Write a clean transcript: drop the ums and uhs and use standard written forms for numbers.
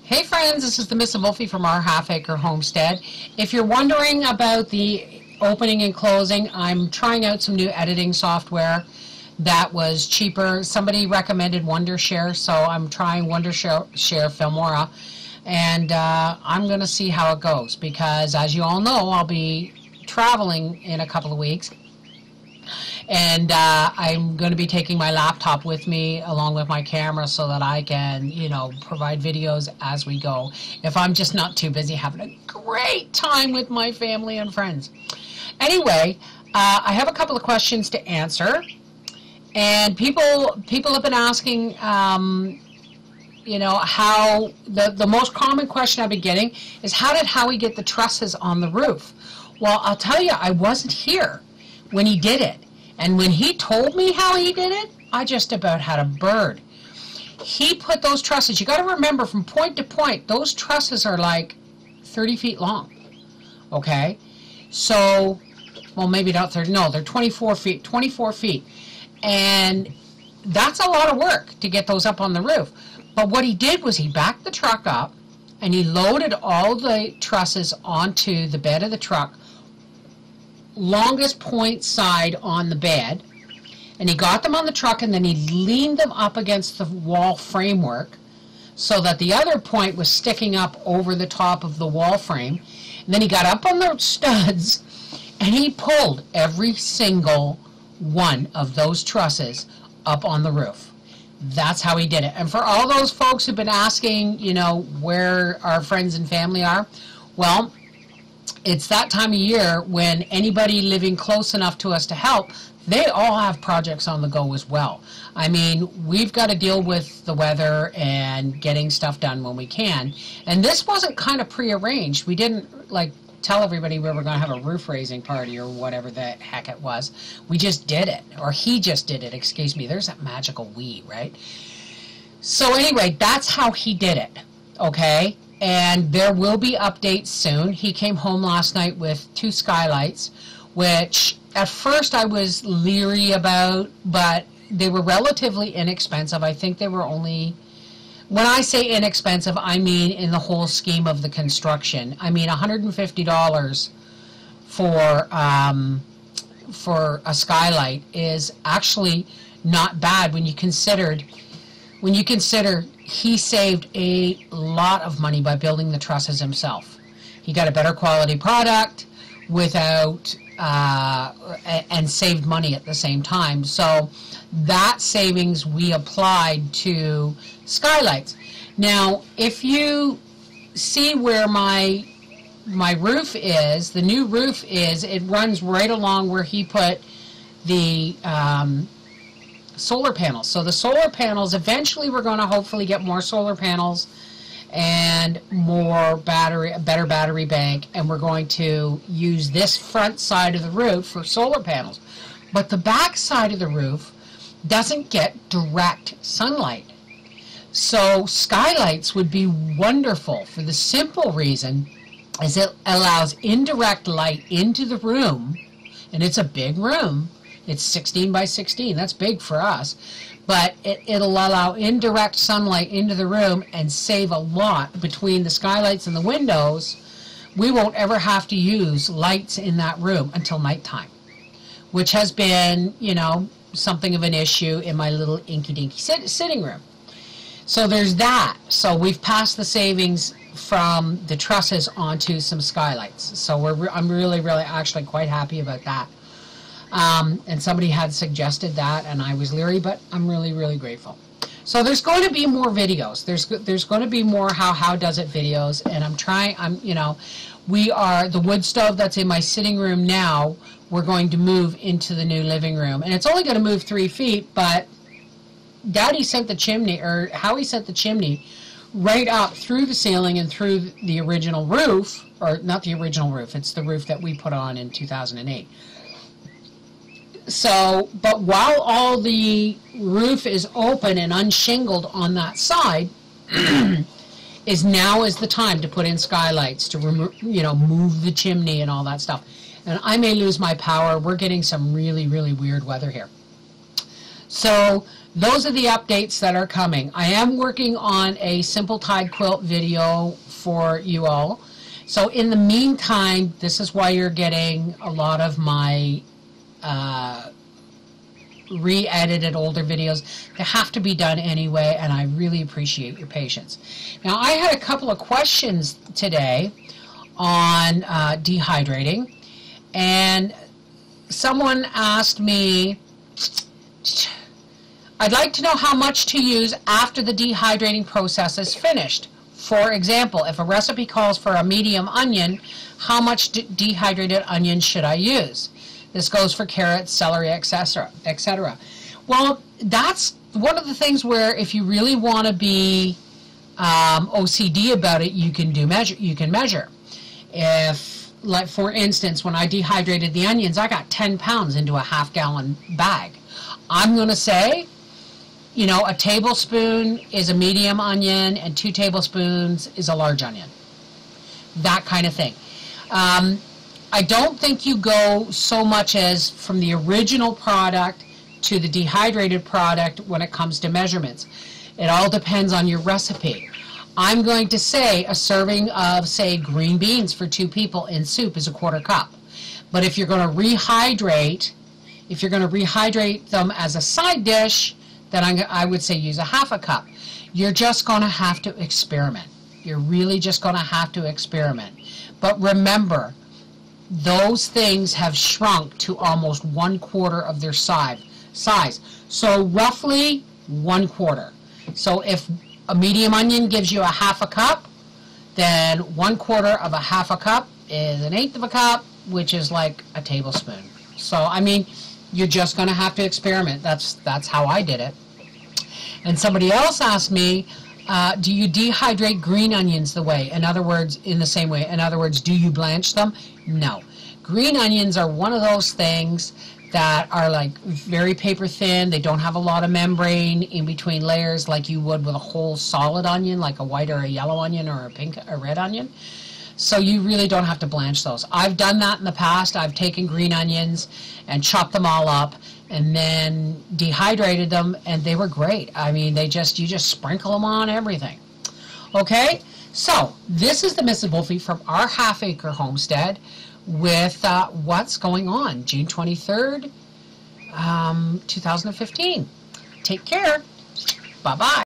Hey friends, this is the Miss Wolfie from our Half Acre Homestead. If you're wondering about the opening and closing, I'm trying out some new editing software that was cheaper. Somebody recommended Wondershare, so I'm trying Wondershare Filmora, and I'm going to see how it goes, because as you all know, I'll be traveling in a couple of weeks. And I'm going to be taking my laptop with me along with my camera so that I can, you know, provide videos as we go, if I'm just not too busy having a great time with my family and friends. Anyway, I have a couple of questions to answer, and people have been asking, you know, how the most common question I've been getting is, how did Howie get the trusses on the roof? Well, I'll tell you, I wasn't here when he did it. And when he told me how he did it, I just about had a bird. He put those trusses, you got to remember, from point to point, those trusses are like 30 feet long, okay? So, well, maybe not 30, no, they're 24 feet. And that's a lot of work to get those up on the roof. But what he did was he backed the truck up and he loaded all the trusses onto the bed of the truck, longest point side on the bed, and he got them on the truck, and then he leaned them up against the wall framework so that the other point was sticking up over the top of the wall frame. And then he got up on the studs and he pulled every single one of those trusses up on the roof. That's how he did it. And for all those folks who've been asking, you know, where our friends and family are, well, it's that time of year when anybody living close enough to us to help, they all have projects on the go as well. I mean, we've got to deal with the weather and getting stuff done when we can. And this wasn't kind of prearranged. We didn't like tell everybody we were going to have a roof raising party or whatever the heck it was. We just did it, or he just did it, excuse me. There's that magical we, right? So anyway, that's how he did it, okay? And there will be updates soon. He came home last night with 2 skylights, which at first I was leery about, but they were relatively inexpensive. I think they were only, when I say inexpensive, I mean in the whole scheme of the construction. I mean $150 for a skylight is actually not bad when you consider he saved a lot of money by building the trusses himself. He got a better quality product without and saved money at the same time. So that savings we applied to skylights. Now, if you see where my roof is, the new roof is, it runs right along where he put the solar panels. So the solar panels, eventually we're going to hopefully get more solar panels and more battery, a better battery bank, and we're going to use this front side of the roof for solar panels. But the back side of the roof doesn't get direct sunlight. So skylights would be wonderful for the simple reason is it allows indirect light into the room, and it's a big room. It's 16 by 16. That's big for us. But it'll allow indirect sunlight into the room and save a lot between the skylights and the windows. We won't ever have to use lights in that room until nighttime, which has been, you know, something of an issue in my little inky-dinky sitting room. So there's that. So we've passed the savings from the trusses onto some skylights. So I'm really actually quite happy about that. And somebody had suggested that, and I was leery, but I'm really grateful. So there's going to be more videos. There's going to be more how does it videos, and you know, the wood stove that's in my sitting room now, we're going to move into the new living room, and it's only going to move 3 feet, but Daddy sent the chimney, or Howie sent the chimney right up through the ceiling and through the original roof, or not the original roof, it's the roof that we put on in 2008. So, but while all the roof is open and unshingled on that side, now is the time to put in skylights, to remove, you know, move the chimney and all that stuff. and I may lose my power. We're getting some really, really weird weather here. So those are the updates that are coming. I am working on a simple tide quilt video for you all. So in the meantime, this is why you're getting a lot of my re-edited older videos. They have to be done anyway, and I really appreciate your patience. Now, I had a couple of questions today on dehydrating, and someone asked me, I'd like to know how much to use after the dehydrating process is finished. For example, if a recipe calls for a medium onion, how much dehydrated onion should I use? This goes for carrots, celery, etc., etc. Well, that's one of the things where if you really want to be OCD about it, you can measure. If, like for instance, when I dehydrated the onions, I got 10 pounds into a half-gallon bag. I'm going to say, you know, a tablespoon is a medium onion and 2 tablespoons is a large onion. That kind of thing. I don't think you go so much as from the original product to the dehydrated product when it comes to measurements. It all depends on your recipe. I'm going to say a serving of, say, green beans for 2 people in soup is a 1/4 cup. But if you're going to rehydrate, them as a side dish, then I would say use a 1/2 cup. You're just going to have to experiment. You're really just going to have to experiment. But remember, those things have shrunk to almost 1/4 of their size. So roughly 1/4. So if a medium onion gives you a 1/2 cup, then 1/4 of a 1/2 cup is 1/8 of a cup, which is like a tablespoon. So, I mean, you're just going to have to experiment. That's how I did it. And somebody else asked me, do you dehydrate green onions in the same way? In other words, do you blanch them? No. Green onions are one of those things that are like very paper thin. They don't have a lot of membrane in between layers like you would with a whole solid onion, like a white or a yellow onion or a red onion. So you really don't have to blanch those. I've done that in the past. I've taken green onions and chopped them all up and then dehydrated them, and they were great. I mean, you just sprinkle them on everything. Okay, so this is the Mrs. Wolfie from our half-acre homestead with what's going on June 23rd, 2015. Take care. Bye-bye.